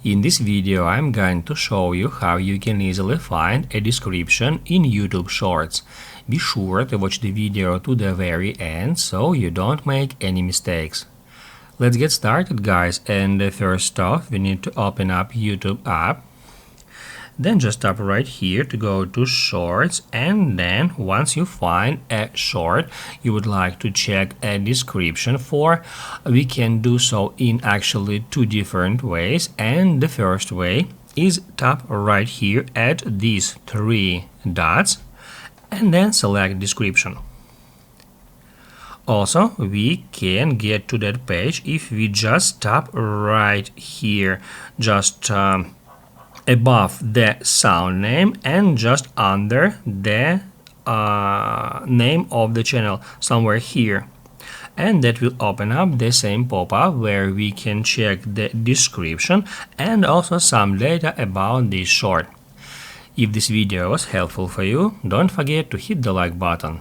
In this video I'm going to show you how you can easily find a description in YouTube Shorts. Be sure to watch the video to the very end so you don't make any mistakes. Let's get started, guys, and first off we need to open up YouTube app. Then just tap right here to go to Shorts, and then once you find a short you would like to check a description for, we can do so in actually two different ways. And the first way is tap right here at these three dots and then select description. Also, we can get to that page if we just tap right here, just above the sound name and just under the name of the channel, somewhere here. And that will open up the same pop-up where we can check the description and also some data about this short. If this video was helpful for you, don't forget to hit the like button.